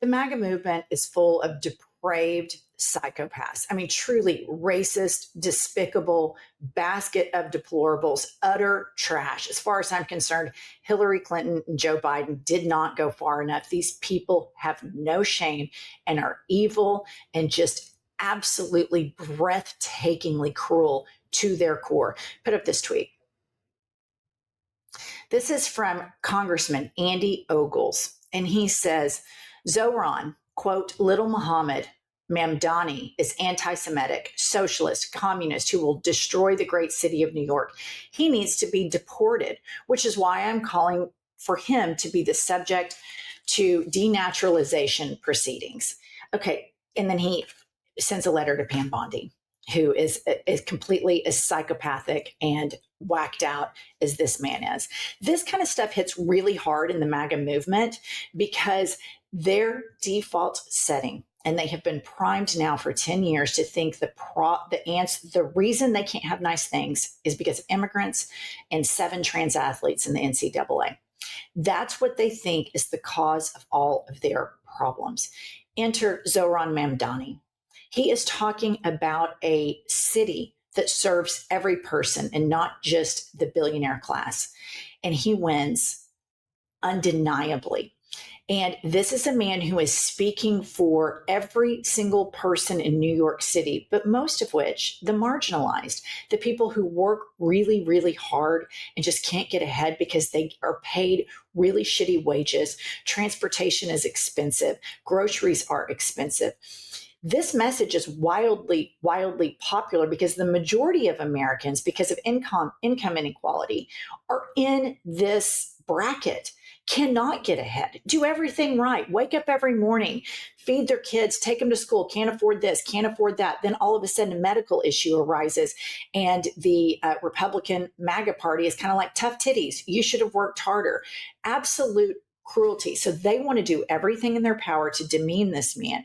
The MAGA movement is full of depraved psychopaths. I mean, truly racist, despicable, basket of deplorables, utter trash. As far as I'm concerned, Hillary Clinton and Joe Biden did not go far enough. These people have no shame and are evil and just absolutely breathtakingly cruel to their core. Put up this tweet. This is from Congressman Andy Ogles, and he says, Zohran, quote, little Muhammad Mamdani is anti-Semitic, socialist, communist who will destroy the great city of New York. He needs to be deported, which is why I'm calling for him to be the subject to denaturalization proceedings. Okay, and then he sends a letter to Pam Bondi, who is completely as psychopathic and whacked out as this man is. This kind of stuff hits really hard in the MAGA movement because their default setting, and they have been primed now for 10 years to think the reason they can't have nice things is because of immigrants and 7 trans athletes in the NCAA. That's what they think is the cause of all of their problems. Enter Zohran Mamdani. He is talking about a city that serves every person and not just the billionaire class. And he wins undeniably. And this is a man who is speaking for every single person in New York City, but most of which, the marginalized, the people who work really, really hard and just can't get ahead because they are paid really shitty wages. Transportation is expensive. Groceries are expensive. This message is wildly, wildly popular because the majority of Americans, because of income inequality, are in this bracket, cannot get ahead, do everything right, wake up every morning, feed their kids, take them to school, can't afford this, can't afford that. Then all of a sudden a medical issue arises and the Republican MAGA party is kind of like tough titties. You should have worked harder. Absolute cruelty. So they want to do everything in their power to demean this man.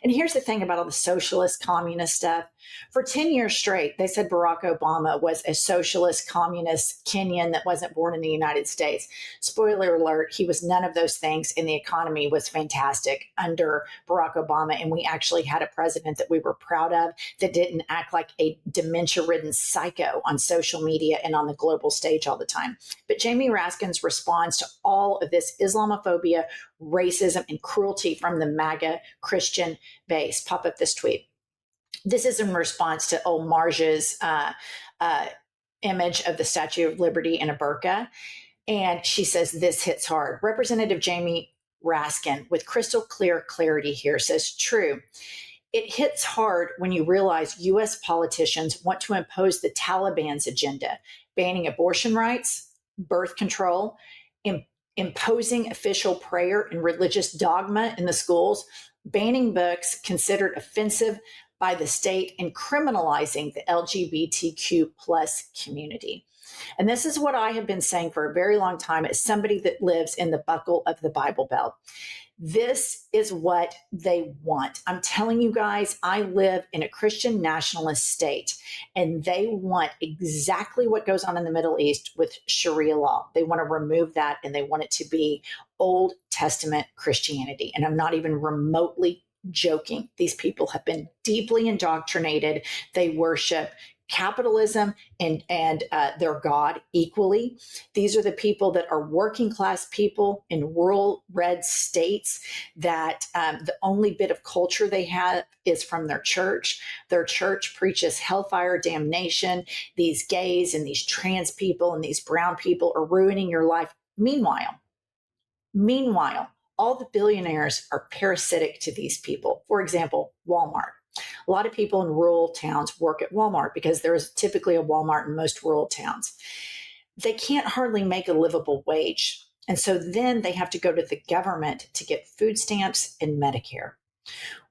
And here's the thing about all the socialist, communist stuff. For 10 years straight, they said Barack Obama was a socialist, communist Kenyan that wasn't born in the United States. Spoiler alert, he was none of those things, and the economy was fantastic under Barack Obama. And we actually had a president that we were proud of that didn't act like a dementia-ridden psycho on social media and on the global stage all the time. But Jamie Raskin's response to all of this Islamophobia, racism, and cruelty from the MAGA Christian base. Pop up this tweet. This is in response to old Marja's image of the Statue of Liberty in a burqa. And she says, this hits hard. Representative Jamie Raskin, with crystal clear clarity here, says, true. It hits hard when you realize U.S. politicians want to impose the Taliban's agenda, banning abortion rights, birth control, imposing official prayer and religious dogma in the schools, banning books considered offensive by the state, and criminalizing the LGBTQ plus community. And this is what I have been saying for a very long time as somebody that lives in the buckle of the Bible Belt. This is what they want. I'm telling you guys, I live in a Christian nationalist state, and they want exactly what goes on in the Middle East with Sharia law. They want to remove that, and they want it to be Old Testament Christianity. And I'm not even remotely joking. These people have been deeply indoctrinated. They worship capitalism and their God equally. These are the people that are working class people in rural red states that the only bit of culture they have is from their church. Their church preaches hellfire damnation. These gays and these trans people and these brown people are ruining your life. Meanwhile, all the billionaires are parasitic to these people. For example, Walmart. A lot of people in rural towns work at Walmart because there is typically a Walmart in most rural towns. They can't hardly make a livable wage. And so then they have to go to the government to get food stamps and Medicare.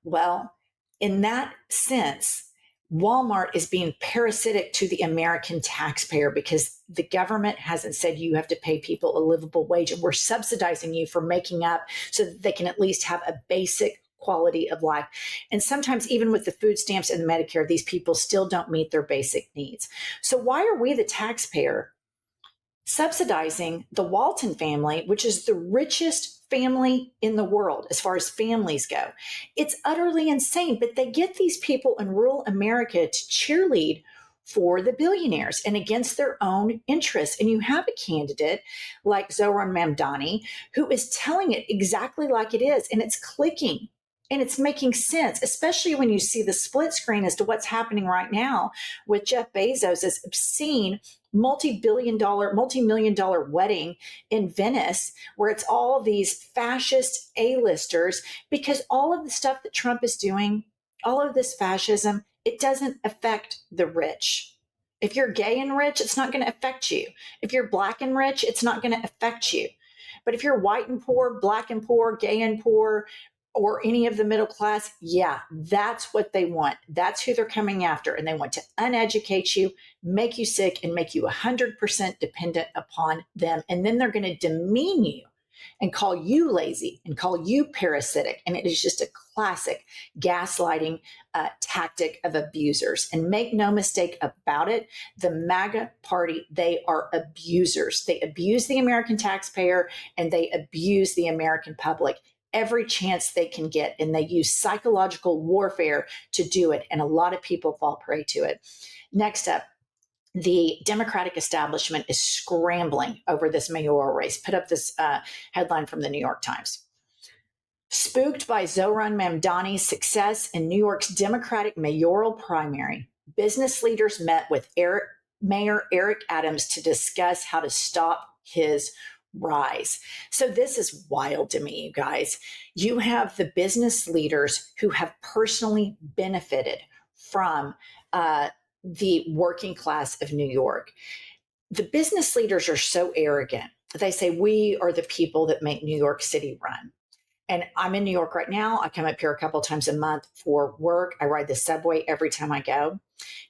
Well, in that sense, Walmart is being parasitic to the American taxpayer because the government hasn't said you have to pay people a livable wage, and we're subsidizing you for making up so that they can at least have a basic quality of life. And sometimes even with the food stamps and the Medicare, these people still don't meet their basic needs. So why are we, the taxpayer, subsidizing the Walton family, which is the richest family in the world as far as families go. It's utterly insane, but they get these people in rural America to cheerlead for the billionaires and against their own interests. And you have a candidate like Zohran Mamdani who is telling it exactly like it is, and it's clicking. And it's making sense, especially when you see the split screen as to what's happening right now with Jeff Bezos' obscene multi-million dollar wedding in Venice, where it's all these fascist A-listers, because all of the stuff that Trump is doing, all of this fascism, it doesn't affect the rich. If you're gay and rich, it's not going to affect you. If you're black and rich, it's not going to affect you. But if you're white and poor, black and poor, gay and poor, or any of the middle class, yeah, that's what they want. That's who they're coming after. And they want to uneducate you, make you sick, and make you 100% dependent upon them. And then they're going to demean you and call you lazy and call you parasitic. And it is just a classic gaslighting tactic of abusers. And make no mistake about it, the MAGA party, they are abusers. They abuse the American taxpayer and they abuse the American public every chance they can get, and they use psychological warfare to do it, and a lot of people fall prey to it. Next up, the Democratic establishment is scrambling over this mayoral race. Put up this headline from the New York Times. Spooked by Zohran Mamdani's success in New York's Democratic mayoral primary, business leaders met with Mayor Eric Adams to discuss how to stop his rise. So this is wild to me, you guys. You have the business leaders who have personally benefited from the working class of New York. The business leaders are so arrogant. They say, we are the people that make New York City run. And I'm in New York right now. I come up here a couple of times a month for work. I ride the subway every time I go.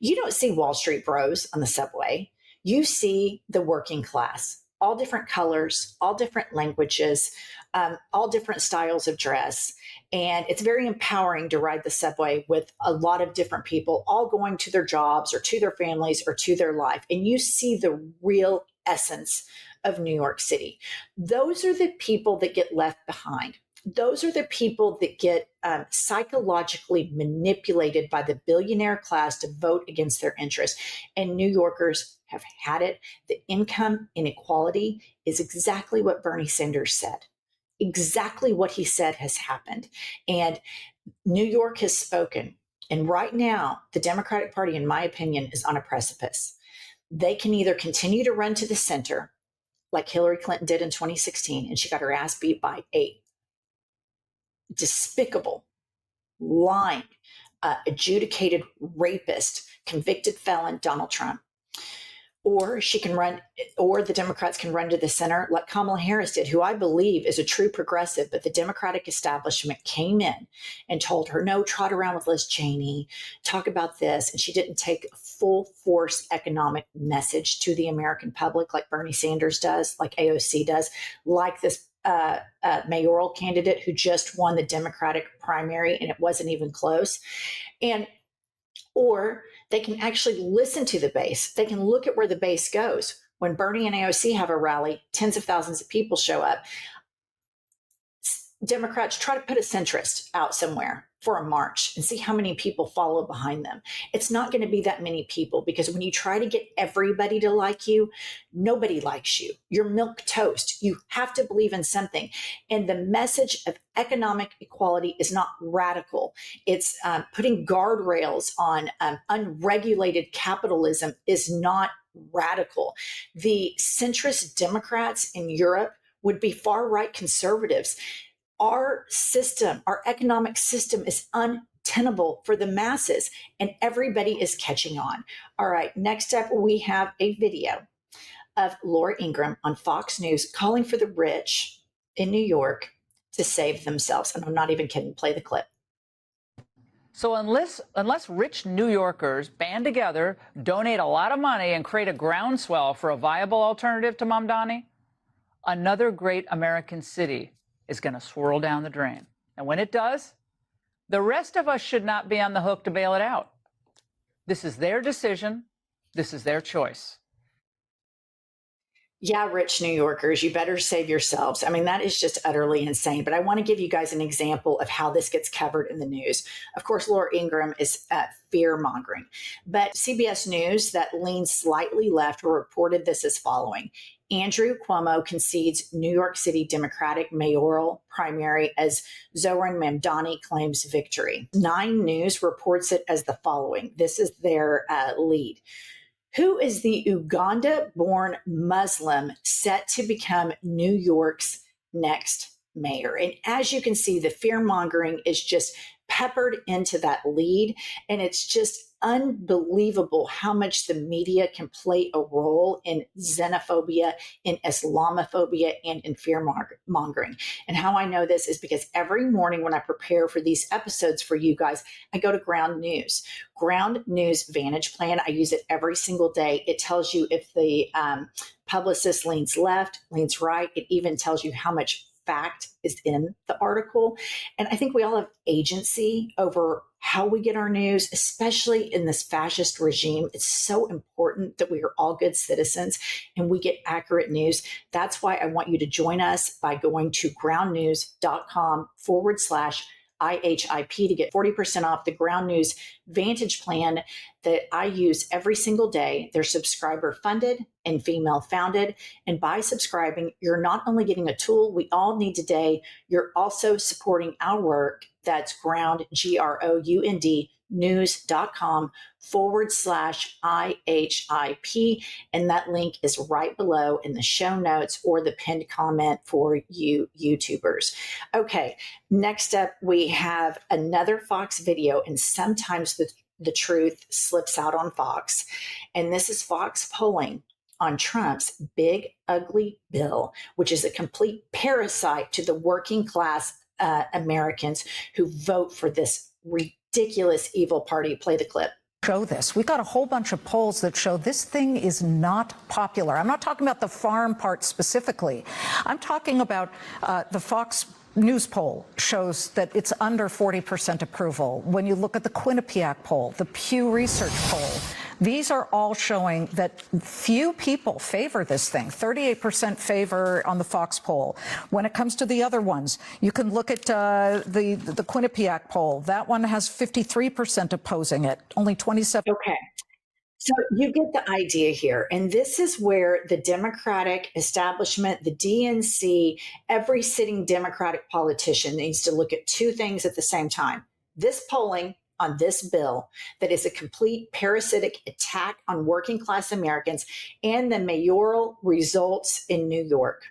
You don't see Wall Street bros on the subway. You see the working class, all different colors, all different languages, all different styles of dress. And it's very empowering to ride the subway with a lot of different people, all going to their jobs or to their families or to their life. And you see the real essence of New York City. Those are the people that get left behind. Those are the people that get psychologically manipulated by the billionaire class to vote against their interests. And New Yorkers have had it. The income inequality is exactly what Bernie Sanders said. Exactly what he said has happened. And New York has spoken. And right now, the Democratic Party, in my opinion, is on a precipice. They can either continue to run to the center, like Hillary Clinton did in 2016, and she got her ass beat by a despicable, lying, adjudicated rapist, convicted felon, Donald Trump. Or she can run, or the Democrats can run to the center like Kamala Harris did, who I believe is a true progressive, but the Democratic establishment came in and told her, no, trot around with Liz Cheney, talk about this. And she didn't take a full force economic message to the American public like Bernie Sanders does, like AOC does, like this mayoral candidate who just won the Democratic primary and it wasn't even close. Or they can actually listen to the base. They can look at where the base goes. When Bernie and AOC have a rally, tens of thousands of people show up. Democrats try to put a centrist out somewhere for a march and see how many people follow behind them. It's not going to be that many people, because when you try to get everybody to like you, nobody likes you. You're milk toast. You have to believe in something. And the message of economic equality is not radical. It's putting guardrails on unregulated capitalism is not radical. The centrist Democrats in Europe would be far right conservatives. Our system, our economic system is untenable for the masses, and everybody is catching on. All right, next up, we have a video of Laura Ingraham on Fox News calling for the rich in New York to save themselves. And I'm not even kidding. Play the clip. So unless rich New Yorkers band together, donate a lot of money, and create a groundswell for a viable alternative to Mamdani, another great American city is going to swirl down the drain. And when it does, the rest of us should not be on the hook to bail it out. This is their decision. This is their choice. Yeah, rich New Yorkers, you better save yourselves. I mean, that is just utterly insane. But I want to give you guys an example of how this gets covered in the news. Of course, Laura Ingraham is fear mongering. But CBS News, that leans slightly left, reported this as following. Andrew Cuomo concedes New York City Democratic mayoral primary as Zohran Mamdani claims victory. 9 News reports it as the following. This is their lead. Who is the Uganda born Muslim set to become New York's next mayor? And as you can see, the fear mongering is just peppered into that lead. And it's just unbelievable how much the media can play a role in xenophobia, in Islamophobia, and in fear mongering. And how I know this is because every morning when I prepare for these episodes for you guys, I go to Ground News. Ground News Vantage Plan, I use it every single day. It tells you if the publicist leans left, leans right. It even tells you how much fact is in the article. And I think we all have agency over how we get our news, especially in this fascist regime. It's so important that we are all good citizens and we get accurate news. That's why I want you to join us by going to groundnews.com/IHIP to get 40% off the Ground News Vantage Plan that I use every single day. They're subscriber funded and female founded. And by subscribing, you're not only getting a tool we all need today, you're also supporting our work. That's Ground, GROUND, news.com/IHIP. And that link is right below in the show notes or the pinned comment for you YouTubers. Okay, next up, we have another Fox video, and sometimes the truth slips out on Fox. And this is Fox polling on Trump's big, ugly bill, which is a complete parasite to the working class Americans who vote for this ridiculous evil party. Play the clip. Show this. We got a whole bunch of polls that show this thing is not popular. I'm not talking about the farm part specifically. I'm talking about the Fox News poll shows that it's under 40% approval. When you look at the Quinnipiac poll, the Pew Research poll, these are all showing that few people favor this thing. 38% favor on the Fox poll. When it comes to the other ones, you can look at the Quinnipiac poll. That one has 53% opposing it, only 27. Okay. So you get the idea here. And this is where the Democratic establishment, the DNC, every sitting Democratic politician needs to look at 2 things at the same time. This polling on this bill that is a complete parasitic attack on working class Americans and the mayoral results in New York.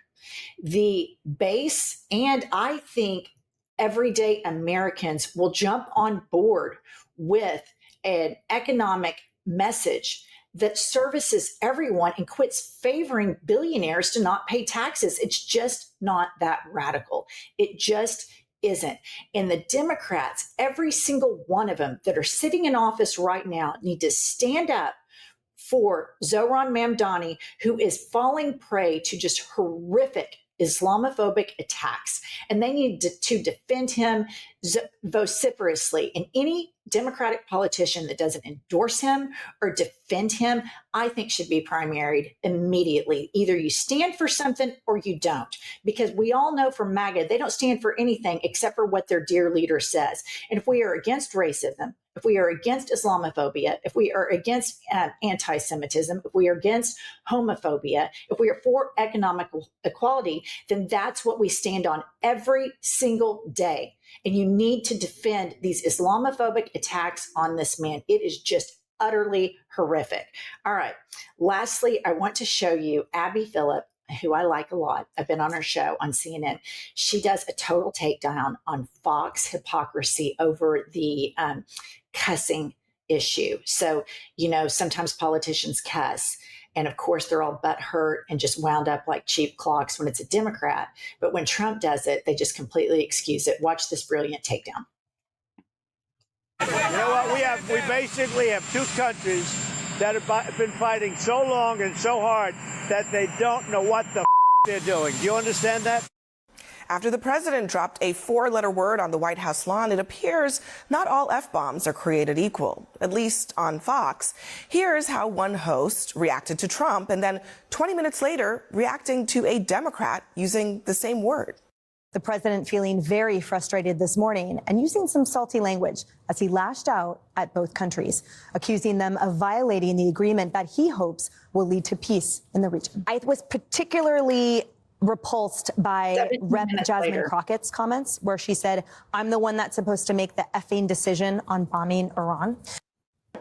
The base, and I think everyday Americans will jump on board with an economic message that services everyone and quits favoring billionaires to not pay taxes. It's just not that radical. It just isn't. And the Democrats, every single one of them that are sitting in office right now, need to stand up for Zohran Mamdani, who is falling prey to just horrific Islamophobic attacks. And they need to defend him vociferously. And any Democratic politician that doesn't endorse him or defend him, I think should be primaried immediately. Either you stand for something or you don't, because we all know from MAGA, they don't stand for anything except for what their dear leader says. And if we are against racism, if we are against Islamophobia, if we are against anti-Semitism, if we are against homophobia, if we are for economic equality, then that's what we stand on every single day. And you need to defend these Islamophobic attacks on this man. It is just utterly horrific. All right. Lastly, I want to show you Abby Phillip, who I like a lot. I've been on her show on CNN. She does a total takedown on Fox hypocrisy over the cussing issue. So, sometimes politicians cuss. And of course, they're all butthurt and just wound up like cheap clocks when it's a Democrat. But when Trump does it, they just completely excuse it. Watch this brilliant takedown. You know what? We basically have 2 countries that have been fighting so long and so hard that they don't know what the they're doing. Do you understand that? After the president dropped a 4-letter word on the White House lawn, it appears not all F-bombs are created equal, at least on Fox. Here's how one host reacted to Trump and then 20 minutes later reacting to a Democrat using the same word. The president feeling very frustrated this morning and using some salty language as he lashed out at both countries, accusing them of violating the agreement that he hopes will lead to peace in the region. I was particularly repulsed by Rep. Jasmine Crockett's comments, where she said, I'm the one that's supposed to make the effing decision on bombing Iran.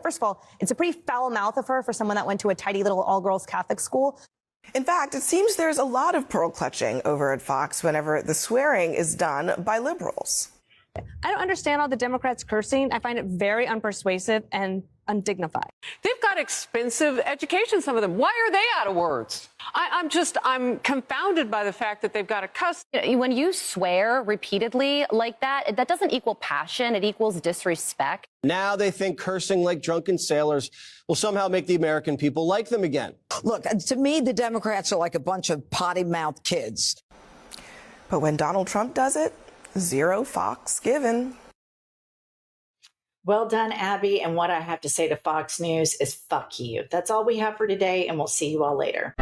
First of all, it's a pretty foul mouth of her for someone that went to a tidy little all-girls Catholic school. In fact, it seems there's a lot of pearl clutching over at Fox whenever the swearing is done by liberals. I don't understand all the Democrats cursing. I find it very unpersuasive and undignified. They've got expensive education, some of them. Why are they out of words? I'm confounded by the fact that they've got to cuss. When you swear repeatedly like that, that doesn't equal passion. It equals disrespect. Now they think cursing like drunken sailors will somehow make the American people like them again. Look, to me, the Democrats are like a bunch of potty-mouthed kids. But when Donald Trump does it, zero Fox given. Well done, Abby. And what I have to say to Fox News is fuck you. That's all we have for today, and we'll see you all later.